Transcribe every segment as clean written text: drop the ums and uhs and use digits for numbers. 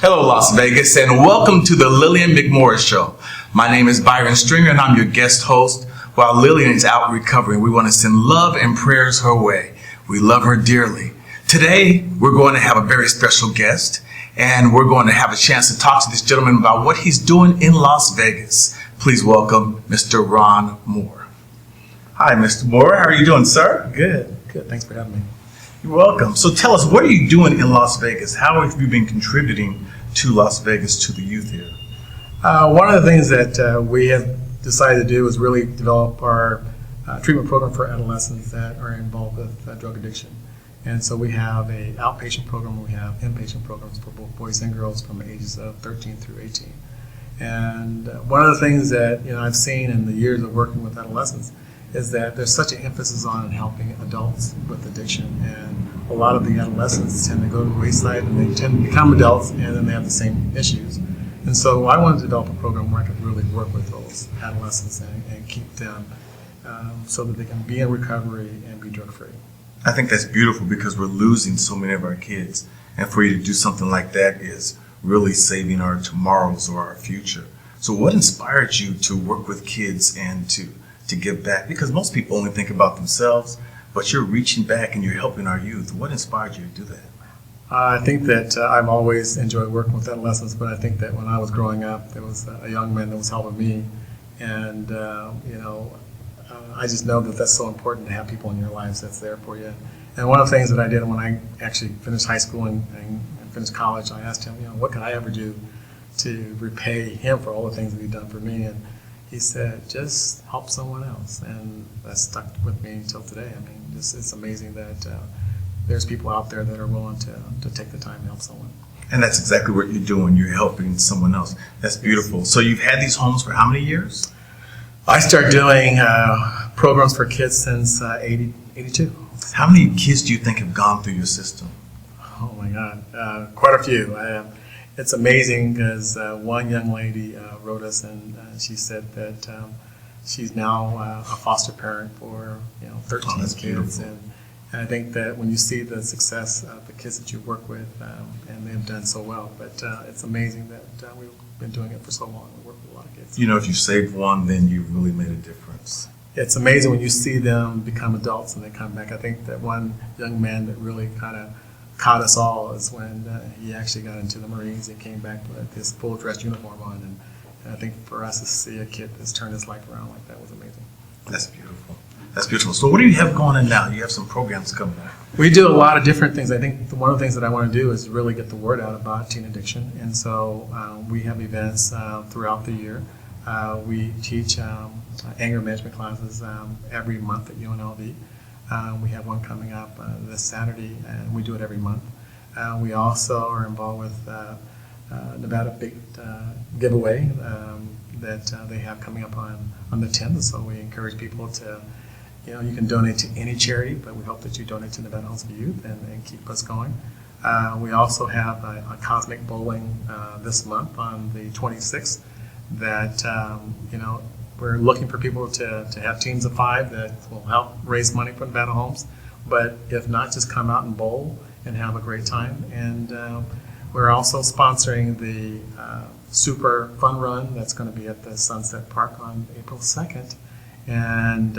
Hello, Las Vegas, and welcome to the Lillian McMorris Show. My name is Byron Stringer, and I'm your guest host. While Lillian is out recovering, we want to send love and prayers her way. We love her dearly. Today, we're going to have a very special guest, and we're going to have a chance to talk to this gentleman about what he's doing in Las Vegas. Please welcome Mr. Ron Moore. Hi, Mr. Moore. How are you doing, sir? Good. Thanks for having me. You're welcome. So tell us, what are you doing in Las Vegas? How have you been contributing to Las Vegas, to the youth here? One of the things that we have decided to do is really develop our treatment program for adolescents that are involved with drug addiction. And so we have an outpatient program, we have inpatient programs for both boys and girls from the ages of 13 through 18. And one of the things that I've seen in the years of working with adolescents is that there's such an emphasis on helping adults with addiction, and a lot of the adolescents tend to go to the wayside and they tend to become adults and then they have the same issues. And so I wanted to develop a program where I could really work with those adolescents and keep them so that they can be in recovery and be drug free. I think that's beautiful because we're losing so many of our kids, and for you to do something like that is really saving our tomorrows or our future. So what inspired you to work with kids and to give back? Because most people only think about themselves, but you're reaching back and you're helping our youth. What inspired you to do that? I think that I've always enjoyed working with adolescents, but I think that when I was growing up, there was a young man that was helping me, and I just know that that's so important to have people in your lives that's there for you. And one of the things that I did when I actually finished high school and finished college, I asked him, what could I ever do to repay him for all the things that he'd done for me? And he said, just help someone else. And that stuck with me until today. I mean, it's amazing that there's people out there that are willing to take the time to help someone. And that's exactly what you're doing. You're helping someone else. That's beautiful. So you've had these homes for how many years? I started doing programs for kids since 82. How many kids do you think have gone through your system? Oh my God, quite a few. It's amazing because one young lady wrote us and she said that she's now a foster parent for 13 kids. Beautiful. And I think that when you see the success of the kids that you work with, and they've done so well, but it's amazing that we've been doing it for so long. We work with a lot of kids. If you saved one, then you really made a difference. It's amazing when you see them become adults and they come back. I think that one young man that really kind of caught us all is when he actually got into the Marines and came back with his full dress uniform on. And I think for us to see a kid that's turned his life around like that was amazing. That's beautiful. That's beautiful. So what do you have going on now? You have some programs coming up. We do a lot of different things. I think one of the things that I want to do is really get the word out about teen addiction. And so we have events throughout the year. We teach anger management classes every month at UNLV. We have one coming up this Saturday, and we do it every month. We also are involved with Nevada Big Giveaway that they have coming up on the 10th. So we encourage people to, you can donate to any charity, but we hope that you donate to Nevada Homes for Youth and keep us going. We also have a cosmic bowling this month on the 26th that, we're looking for people to have teams of 5 that will help raise money for Nevada Homes. But if not, just come out and bowl and have a great time. And we're also sponsoring the Super Fun Run that's going to be at the Sunset Park on April 2nd. And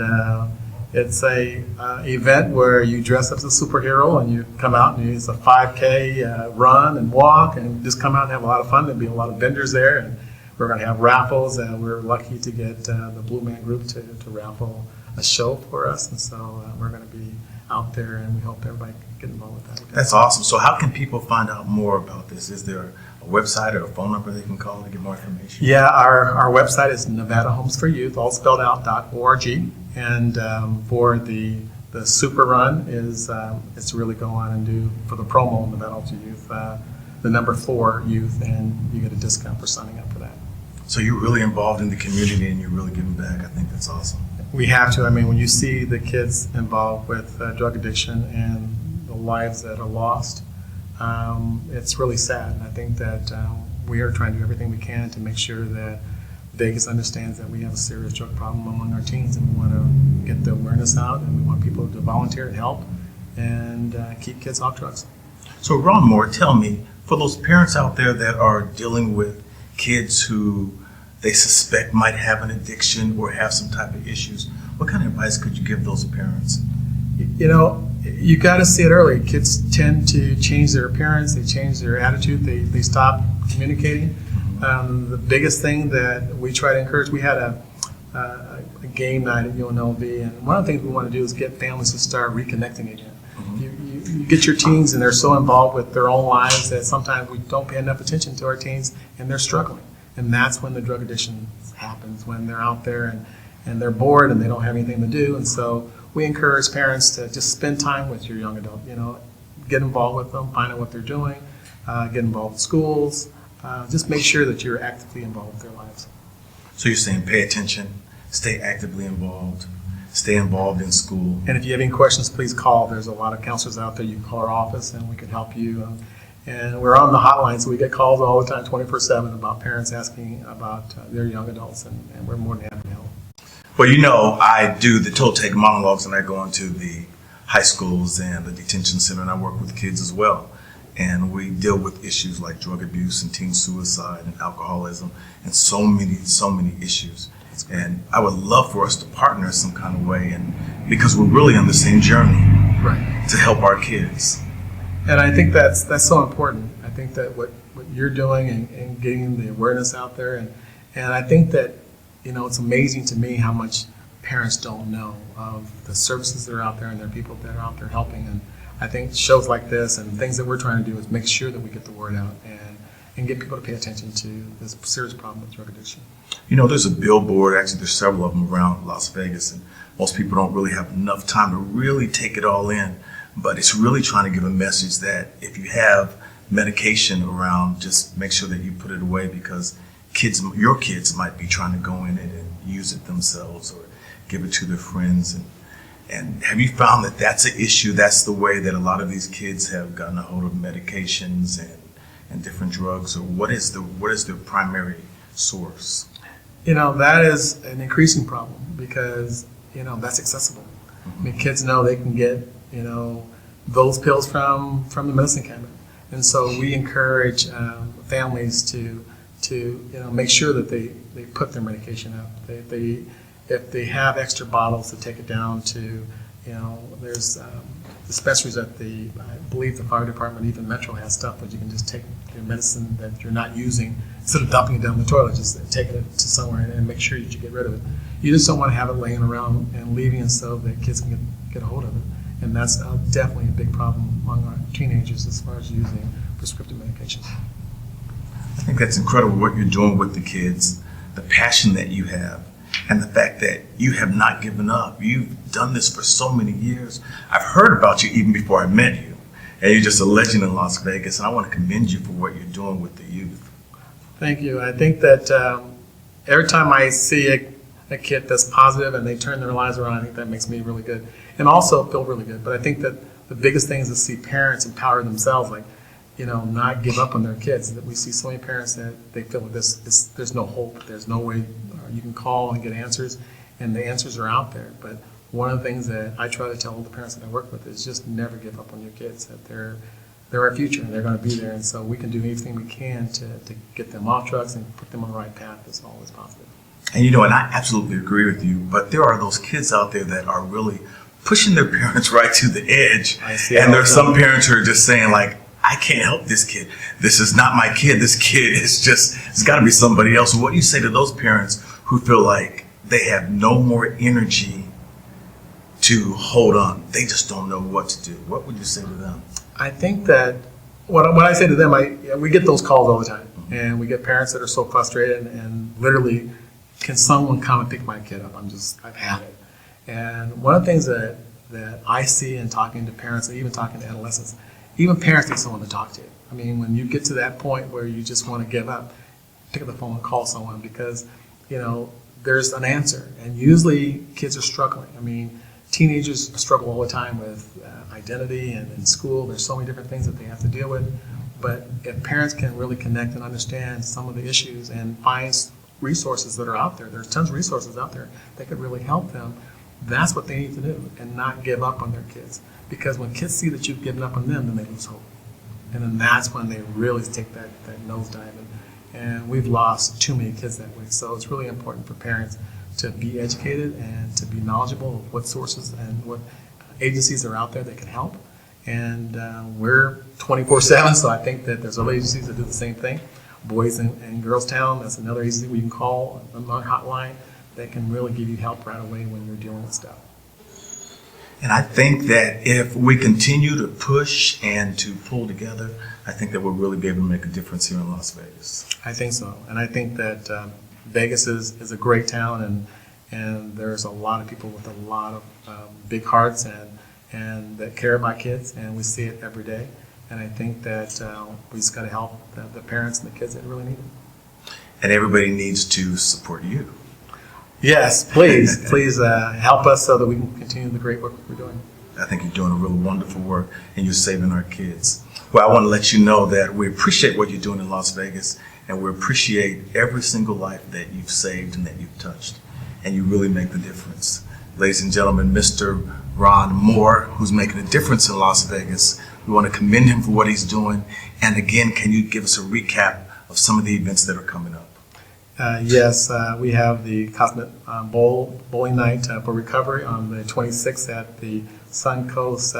it's a event where you dress up as a superhero and you come out and it's a 5K run and walk and just come out and have a lot of fun. There'll be a lot of vendors there. And we're going to have raffles, and we're lucky to get the Blue Man Group to raffle a show for us. And so we're going to be out there, and we hope everybody can get involved with that. That's awesome. So how can people find out more about this? Is there a website or a phone number they can call to get more information? Yeah, our website is Nevada Homes for Youth, all spelled out, .org. And for the Super Run is it's really go on and do for the promo Nevada Homes for Youth, the number 4 youth, and you get a discount for signing up for that. So you're really involved in the community and you're really giving back. I think that's awesome. We have to. I mean, when you see the kids involved with drug addiction and the lives that are lost, it's really sad. And I think that we are trying to do everything we can to make sure that Vegas understands that we have a serious drug problem among our teens, and we want to get the awareness out, and we want people to volunteer and help and keep kids off drugs. So Ron Moore, tell me, For those parents out there that are dealing with kids who they suspect might have an addiction or have some type of issues, what kind of advice could you give those parents? You know, you got to see it early. Kids tend to change their appearance, they change their attitude, they stop communicating. The biggest thing that we try to encourage, we had a game night at UNLV, and one of the things we want to do is get families to start reconnecting again. You get your teens and they're so involved with their own lives that sometimes we don't pay enough attention to our teens and they're struggling. And that's when the drug addiction happens, when they're out there and they're bored and they don't have anything to do. And so we encourage parents to just spend time with your young adult, you know, get involved with them, find out what they're doing, get involved in schools, just make sure that you're actively involved with their lives. So you're saying pay attention, stay actively involved, stay involved in school. And if you have any questions, please call. There's a lot of counselors out there. You can call our office and we can help you. And we're on the hotline, so we get calls all the time, 24/7, about parents asking about their young adults, and we're more than happy to help. Well, you know, I do the toe take monologues, and I go into the high schools and the detention center, and I work with kids as well. And we deal with issues like drug abuse and teen suicide and alcoholism and so many issues. And I would love for us to partner in some kind of way, and because we're really on the same journey, Right. to help our kids. And I think that's so important. I think that what you're doing and getting the awareness out there, and I think that, you know, it's amazing to me how much parents don't know of the services that are out there and there are people that are out there helping. And I think shows like this and things that we're trying to do is make sure that we get the word out and get people to pay attention to this serious problem with drug addiction. You know, there's a billboard, actually there's several of them around Las Vegas, and most people don't really have enough time to really take it all in. But it's really trying to give a message that if you have medication around, just make sure that you put it away, because your kids might be trying to go in it and use it themselves or give it to their friends. And have you found that that's an issue? That's the way that a lot of these kids have gotten a hold of medications and different drugs, or what is the primary source? You know, that is an increasing problem because, you know, that's accessible. I mean, kids know they can get, you know, those pills from the medicine cabinet. And so we encourage families to you know, make sure that they put their medication up. If they have extra bottles, to take it down to, you know, there's dispensaries at I believe the fire department, even Metro has stuff that you can just take your medicine that you're not using, instead of dumping it down the toilet, just taking it to somewhere and make sure that you get rid of it. You just don't want to have it laying around and leaving it so that kids can get a hold of it. And that's definitely a big problem among our teenagers as far as using prescriptive medications. I think that's incredible what you're doing with the kids, the passion that you have, and the fact that you have not given up. You've done this for so many years. I've heard about you even before I met you, and you're just a legend in Las Vegas, and I want to commend you for what you're doing with the youth. Thank you. I think that every time I see a kid that's positive and they turn their lives around, I think that makes me really good, and also feel really good. But I think that the biggest thing is to see parents empower themselves, like, you know, not give up on their kids. That we see so many parents that they feel like there's no hope, there's no way you can call and get answers, and the answers are out there. But one of the things that I try to tell the parents that I work with is just never give up on your kids, that they're our future and they're going to be there. And so we can do anything we can to get them off drugs and put them on the right path that's always positive. And you know, and I absolutely agree with you, but there are those kids out there that are really pushing their parents right to the edge. And there's some parents who are just saying, like, I can't help this kid. This is not my kid. This kid is just, it's got to be somebody else. What do you say to those parents who feel like they have no more energy to hold on? They just don't know what to do. What would you say to them? I think that what I say to them, we get those calls all the time. And we get parents that are so frustrated and literally, can someone come and pick my kid up? I've had it. And one of the things that I see in talking to parents and even talking to adolescents, even parents need someone to talk to. I mean, when you get to that point where you just want to give up, pick up the phone and call someone, because, you know, there's an answer. And usually kids are struggling. I mean, teenagers struggle all the time with identity, and in school there's so many different things that they have to deal with. But if parents can really connect and understand some of the issues and find resources that are out there, there's tons of resources out there that could really help them, that's what they need to do, and not give up on their kids. Because when kids see that you've given up on them, then they lose hope. And then that's when they really take that nosedive. And we've lost too many kids that way. So it's really important for parents to be educated and to be knowledgeable of what sources and what agencies are out there that can help. And we're 24/7, so I think that there's other agencies that do the same thing. Boys and Girls Town, that's another agency we can call, another hotline that can really give you help right away when you're dealing with stuff. And I think that if we continue to push and to pull together, I think that we'll really be able to make a difference here in Las Vegas. I think so. And I think that Vegas is a great town, and there's a lot of people with a lot of big hearts and that care about kids, and we see it every day. And I think that we just got to help the parents and the kids that really need it. And everybody needs to support you. Yes, please, please help us so that we can continue the great work we're doing. I think you're doing a really wonderful work, and you're saving our kids. Well, I want to let you know that we appreciate what you're doing in Las Vegas, and we appreciate every single life that you've saved and that you've touched, and you really make the difference. Ladies and gentlemen, Mr. Ron Moore, who's making a difference in Las Vegas. We want to commend him for what he's doing. And again, can you give us a recap of some of the events that are coming up? Yes, we have the Cosmic Bowling Night for Recovery on the 26th at the Suncoast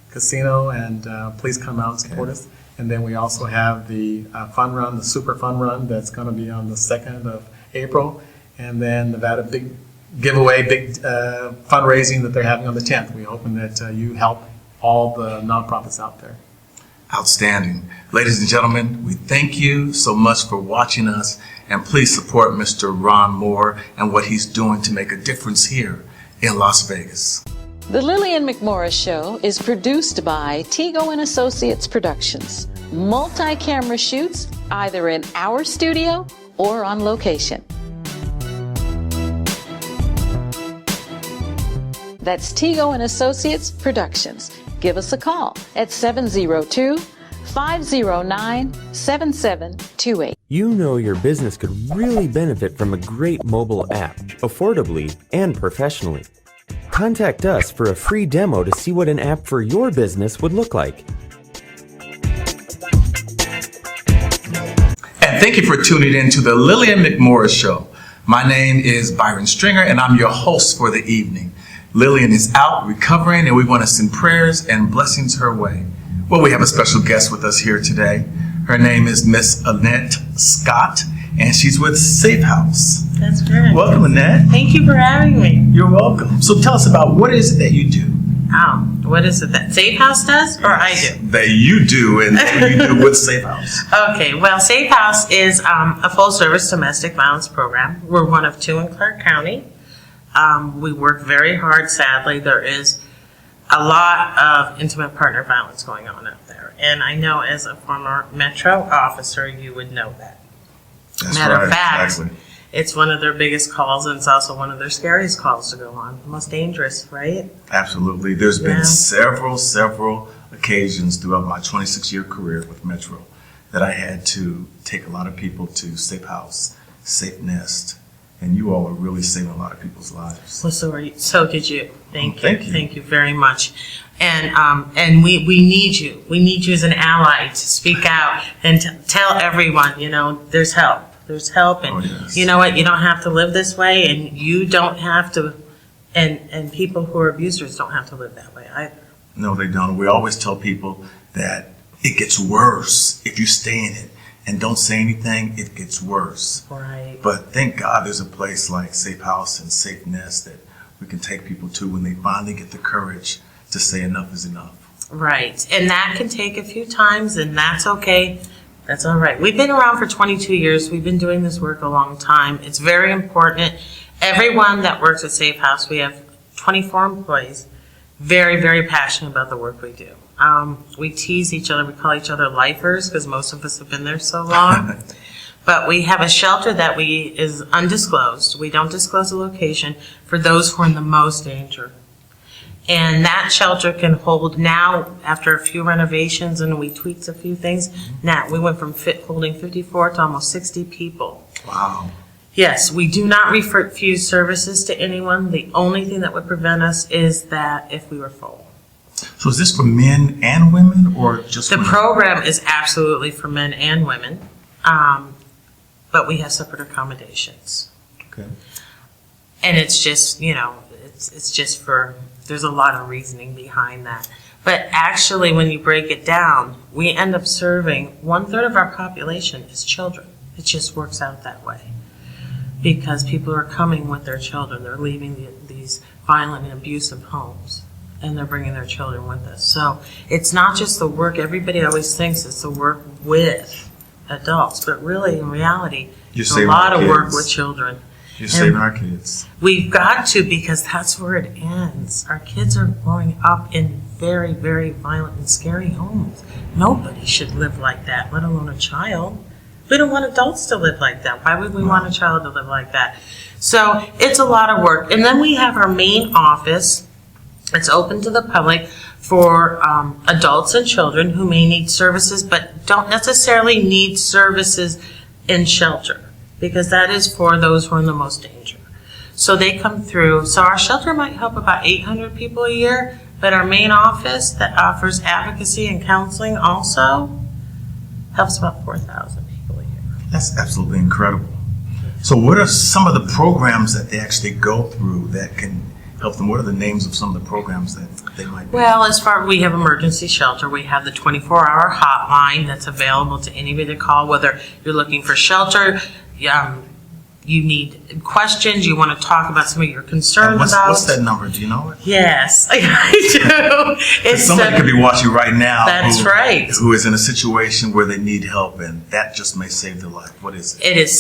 Casino, and please come out and support us. And then we also have the fun run, the Super Fun Run, that's going to be on the 2nd of April. And then Nevada Big Giveaway, big fundraising that they're having on the 10th. We're hoping that you help all the nonprofits out there. Outstanding. Ladies and gentlemen, we thank you so much for watching us, and please support Mr. Ron Moore and what he's doing to make a difference here in Las Vegas. The Lillian McMorris Show is produced by Tego and Associates Productions. Multi-camera shoots either in our studio or on location. That's Tego and Associates Productions. Give us a call at 702-509-7728. You know your business could really benefit from a great mobile app, affordably and professionally. Contact us for a free demo to see what an app for your business would look like. And thank you for tuning in to the Lillian McMorris Show. My name is Byron Stringer, and I'm your host for the evening. Lillian is out recovering, and we want to send prayers and blessings her way. Well, we have a special guest with us here today. Her name is Miss Annette Scott, and she's with S.A.F.E. House. That's correct. Welcome, Annette. Thank you for having me. You're welcome. So tell us about what is it that you do? What is it that S.A.F.E. House does, or I do? That you do, and what you do with S.A.F.E. House. Okay, well, S.A.F.E. House is a full-service domestic violence program. We're one of 2 in Clark County. We work very hard. Sadly, there is a lot of intimate partner violence going on out there. And I know as a former Metro officer, you would know that. That's Matter right, of fact, exactly. It's one of their biggest calls, and it's also one of their scariest calls to go on. The most dangerous, right? Absolutely. There's been Yeah. several occasions throughout my 26-year career with Metro that I had to take a lot of people to S.A.F.E. House, Safe Nest, and you all are really saving a lot of people's lives. Well, so did you. Thank you. Thank you. Thank you very much. And we need you. We need you as an ally to speak out and to tell everyone, there's help. There's help, and Oh, yes. you know what? You don't have to live this way, and you don't have to, and people who are abusers don't have to live that way either. No, they don't. We always tell people that it gets worse if you stay in it and don't say anything. It gets worse. Right. But thank God there's a place like Safe House and Safe Nest that we can take people to when they finally get the courage to say enough is enough. Right. And that can take a few times, and that's okay. That's all right. We've been around for 22 years. We've been doing this work a long time. It's very important. Everyone that works at S.A.F.E. House, we have 24 employees, very, very passionate about the work we do. We tease each other. We call each other lifers because most of us have been there so long. But we have a shelter that is undisclosed. We don't disclose the location for those who are in the most danger. And that shelter can hold now, after a few renovations and we tweaked a few things, now we went from holding 54 to almost 60 people. Wow. Yes, we do not refuse services to anyone. The only thing that would prevent us is that if we were full. So is this for men and women or just The women? program is absolutely for men and women, but we have separate accommodations. Okay. And it's just, it's just for, there's a lot of reasoning behind that. But actually, when you break it down, we end up serving 1/3 of our population is children. It just works out that way. Because people are coming with their children. They're leaving these violent and abusive homes, and they're bringing their children with us. So it's not just the work. Everybody always thinks it's the work with adults, but really, in reality, it's a lot of work with children. You're saving our kids. We've got to, because that's where it ends. Our kids are growing up in very, very violent and scary homes. Nobody should live like that, let alone a child. We don't want adults to live like that. Why would we want a child to live like that? So it's a lot of work. And then we have our main office. It's open to the public for adults and children who may need services, but don't necessarily need services in shelter, because that is for those who are in the most danger. So they come through. So our shelter might help about 800 people a year, but our main office that offers advocacy and counseling also helps about 4,000 people a year. That's absolutely incredible. So what are some of the programs that they actually go through that can help them? What are the names of some of the programs that they might be? Well, as far as we have emergency shelter, we have the 24-hour hotline that's available to anybody to call, whether you're looking for shelter, you need questions, you want to talk about some of your concerns about. What's that number? Do you know it? Yes, I do. It's somebody could be watching right now. That's right. Who is in a situation where they need help, and that just may save their life. What is it? It is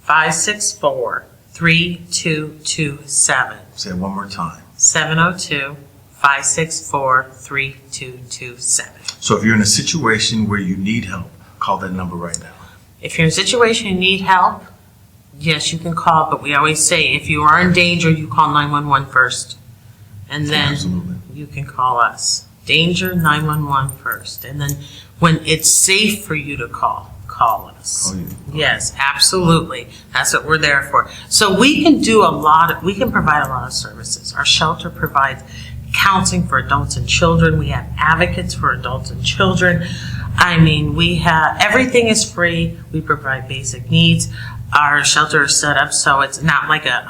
702-564-3227. Say it one more time. 702-564-3227. So if you're in a situation where you need help, call that number right now. If you're in a situation you need help, yes, you can call, but we always say if you are in danger, you call 911 first. And then Absolutely. you can call us. Danger, 911 first. And then when it's safe for you to call us. Oh, yeah. Yes, absolutely. That's what we're there for. So we can provide a lot of services. Our shelter provides counseling for adults and children. We have advocates for adults and children. I mean, everything is free. We provide basic needs. Our shelter is set up so it's not like a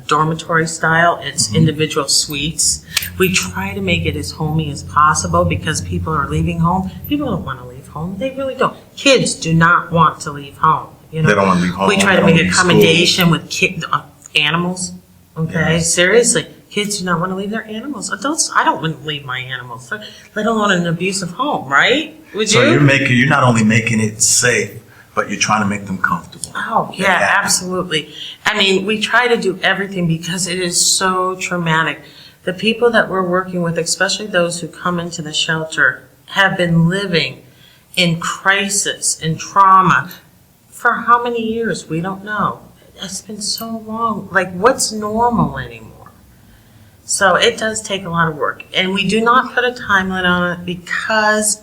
dormitory style. It's individual suites. We try to make it as homey as possible because people are leaving home. People don't want to leave home. They really don't. Kids do not want to leave home. They don't want to leave home. We try to make accommodation with animals. Okay, Yes. Seriously. Kids do not want to leave their animals. Adults, I don't want to leave my animals, let alone an abusive home, right? Would you? So you're not only making it safe, but you're trying to make them comfortable. Oh, yeah, absolutely. I mean, we try to do everything because it is so traumatic. The people that we're working with, especially those who come into the shelter, have been living in crisis and trauma for how many years? We don't know. It's been so long. Like, what's normal anymore? So it does take a lot of work. And we do not put a time limit on it because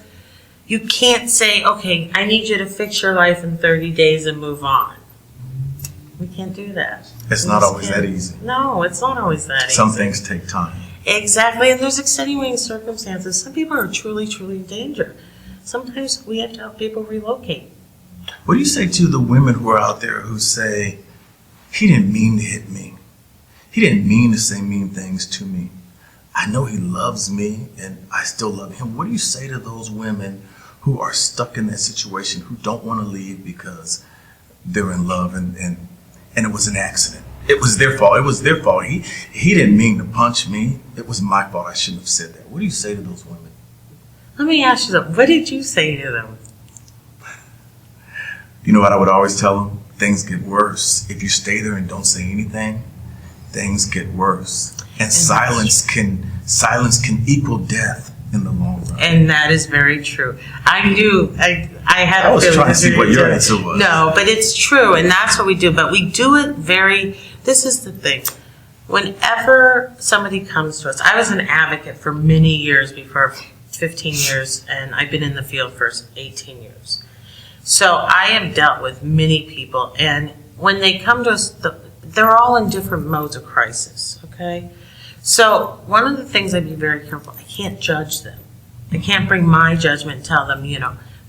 you can't say, okay, I need you to fix your life in 30 days and move on. We can't do that. It's not always that easy. No, it's not always that easy. Some things take time. Exactly, and there's extenuating circumstances. Some people are truly, truly in danger. Sometimes we have to help people relocate. What do you say to the women who are out there who say, he didn't mean to hit me. He didn't mean to say mean things to me. I know he loves me and I still love him. What do you say to those women who are stuck in that situation, who don't want to leave because they're in love and it was an accident? It was their fault. It was their fault. He didn't mean to punch me. It was my fault. I shouldn't have said that. What do you say to those women? Let me ask you something. What did you say to them? You know what I would always tell them? Things get worse. If you stay there and don't say anything, things get worse. And silence can equal death in the long run. And that is very true. I knew, I had a feeling. I was trying to see what your answer was. No, but it's true, and that's what we do. But we do it this is the thing. Whenever somebody comes to us, I was an advocate for many years before 15 years, and I've been in the field for 18 years. So I have dealt with many people, and when they come to us, they're all in different modes of crisis, okay? So one of the things I'd be very careful, I can't judge them. I can't bring my judgment and tell them,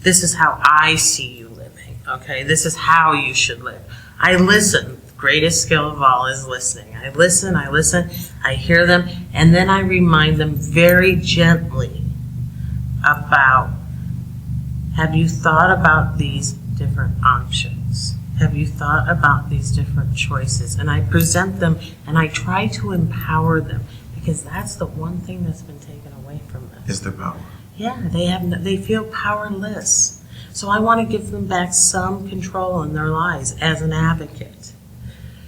this is how I see you living, okay? This is how you should live. I listen. The greatest skill of all is listening. I listen, I hear them, and then I remind them very gently about, have you thought about these different options? Have you thought about these different choices? And I present them and I try to empower them, because that's the one thing that's been taken away from them. Is their power. Yeah, they feel powerless. So I want to give them back some control in their lives as an advocate.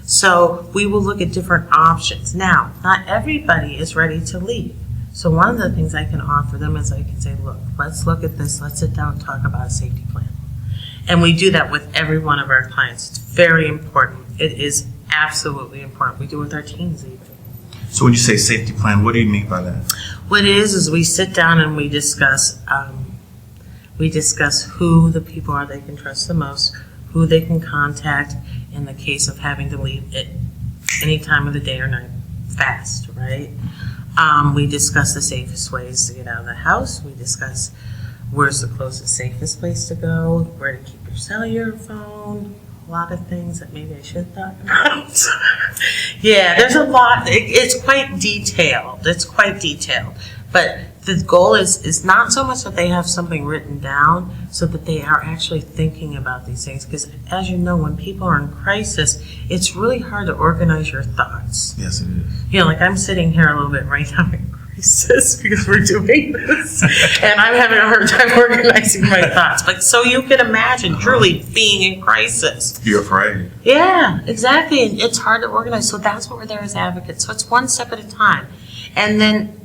So we will look at different options. Now, not everybody is ready to leave. So one of the things I can offer them is I can say, look, let's look at this. Let's sit down and talk about a safety plan. And we do that with every one of our clients. It's very important. It is absolutely important. We do it with our teens even. So when you say safety plan, what do you mean by that? What it is we sit down and we discuss who the people are they can trust the most, who they can contact in the case of having to leave at any time of the day or night fast, right? We discuss the safest ways to get out of the house. We discuss where's the closest, safest place to go, where to keep your cellular phone, a lot of things that maybe I should talk about. Yeah, there's a lot. It's quite detailed. But the goal is not so much that they have something written down, so that they are actually thinking about these things. Because as you know, when people are in crisis, it's really hard to organize your thoughts. Yes, it is. Like I'm sitting here a little bit right now in crisis because we're doing this, and I'm having a hard time organizing my thoughts. But so you can imagine truly being in crisis. You're afraid. Yeah, exactly. And it's hard to organize. So that's what we're there as advocates. So it's one step at a time. And then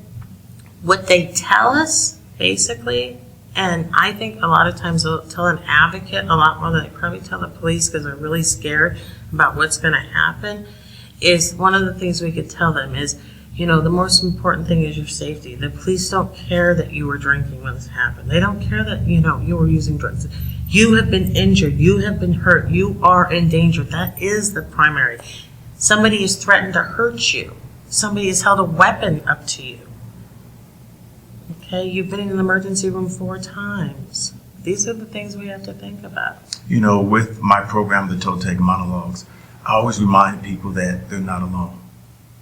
what they tell us, basically, and I think a lot of times they'll tell an advocate a lot more than they probably tell the police because they're really scared about what's going to happen, is one of the things we could tell them is, the most important thing is your safety. The police don't care that you were drinking when this happened. They don't care that, you were using drugs. You have been injured. You have been hurt. You are in danger. That is the primary. Somebody has threatened to hurt you. Somebody has held a weapon up to you. Okay, you've been in an emergency room 4 times. These are the things we have to think about. With my program, the Toe Tag Monologues, I always remind people that they're not alone.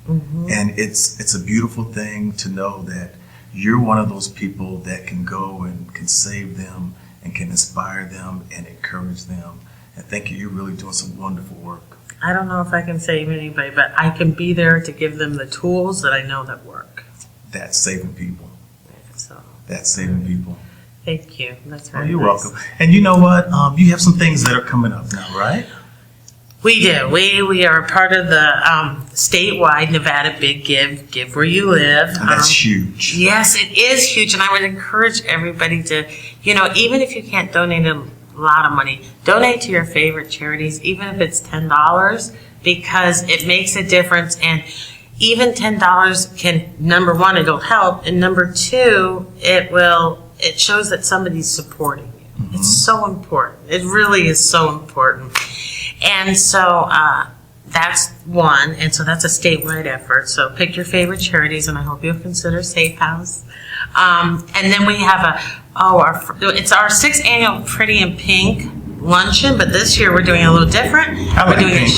Mm-hmm. And it's a beautiful thing to know that you're one of those people that can go and can save them and can inspire them and encourage them. And thank you, you're really doing some wonderful work. I don't know if I can save anybody, but I can be there to give them the tools that I know that work. That's saving people. So That's saving people. Thank you. That's very you're nice. welcome. And you know what? You have some things that are coming up now, right? We do. We are part of the statewide Nevada Big Give Where You Live. And that's huge. Yes, it is huge. And I would encourage everybody to, even if you can't donate a lot of money, donate to your favorite charities, even if it's $10, because it makes a difference. And even $10 can, number one, it'll help. And number two, it shows that somebody's supporting you. Mm-hmm. It's so important. It really is so important. And so that's one, and so that's a statewide effort. So pick your favorite charities, and I hope you'll consider Safe House. And then we have it's our 6th annual Pretty in Pink luncheon, but this year we're doing a little different. I like pink.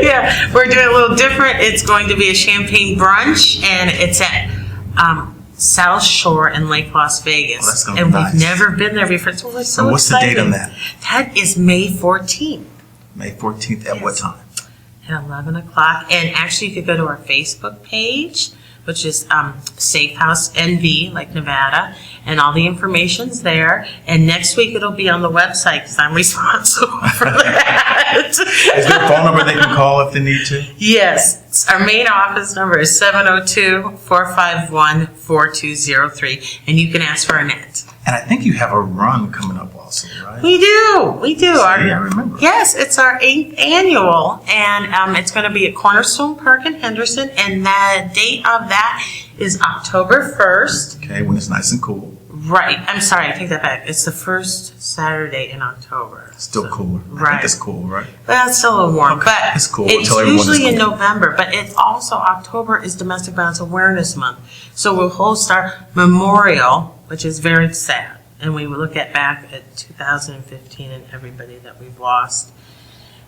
Yeah, we're doing a little different. It's going to be a champagne brunch, and it's at South Shore in Lake Las Vegas. Oh, that's gonna be nice. We've never been there before, so we're so and what's excited. the date on that? That is May 14th. May 14th at what time? At 11 o'clock. And actually, you could go to our Facebook page, which is Safe House NV, like Nevada, and all the information's there. And next week, it'll be on the website because I'm responsible for that. Is there a phone number they can call if they need to? Yes. Our main office number is 702-451-4203, and you can ask for Annette. And I think you have a run coming up also, right? We do. See, I remember. Yes, it's our 8th annual, and it's going to be at Cornerstone Park in Henderson, and the date of that is October 1st. Okay, when it's nice and cool. Right, I'm sorry, I take that back. It's the first Saturday in October. Still So- cool. I Right. think it's cool, right? Well, it's still a little warm, Okay, but it's cool. We'll it's tell everyone it's usually in cool. November, but it's also October is Domestic Violence Awareness Month. So we'll host our memorial, which is very sad, and we will look back at 2015 and everybody that we've lost.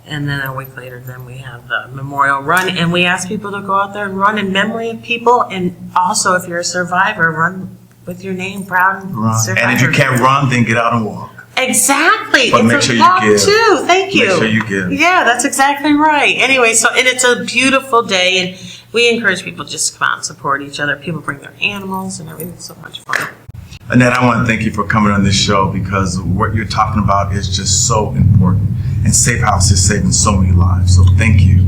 And then a week later, then we have the memorial run, and we ask people to go out there and run in memory of people, and also if you're a survivor, run with your name proud and Run. survivor. And if you can't run, then get out and walk. Exactly. But it's make a sure you walk give. too. Thank you. Make sure you give. Yeah, that's exactly right. Anyway, and it's a beautiful day, and we encourage people just to come out and support each other. People bring their animals and everything. It's so much fun. Annette, I want to thank you for coming on this show because what you're talking about is just so important. And Safe House is saving so many lives. So thank you.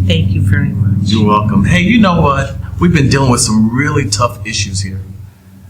Thank you very much. You're welcome. Hey, you know what? We've been dealing with some really tough issues here.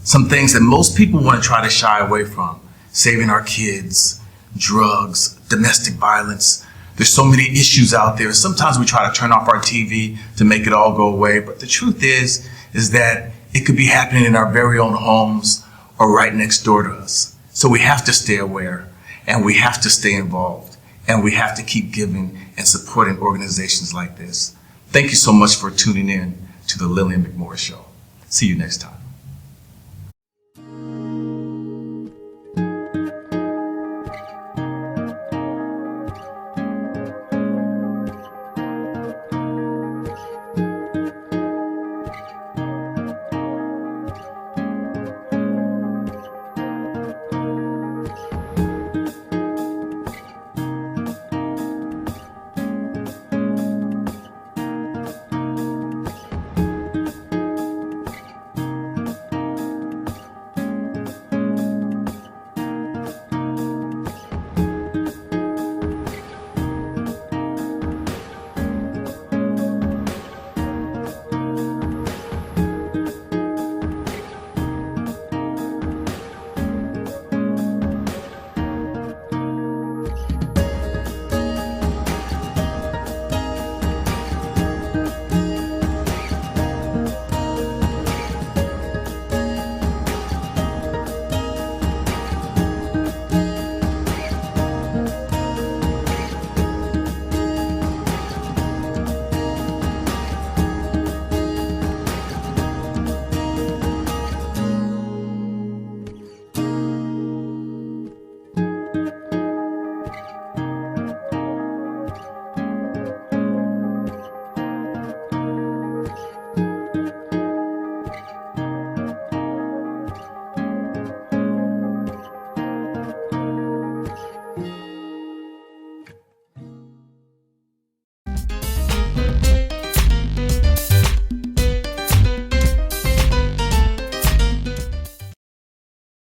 Some things that most people want to try to shy away from. Saving our kids, drugs, domestic violence. There's so many issues out there. Sometimes we try to turn off our TV to make it all go away. But the truth is that it could be happening in our very own homes or right next door to us. So we have to stay aware and we have to stay involved and we have to keep giving and supporting organizations like this. Thank you so much for tuning in to the Lillian McMorris Show. See you next time.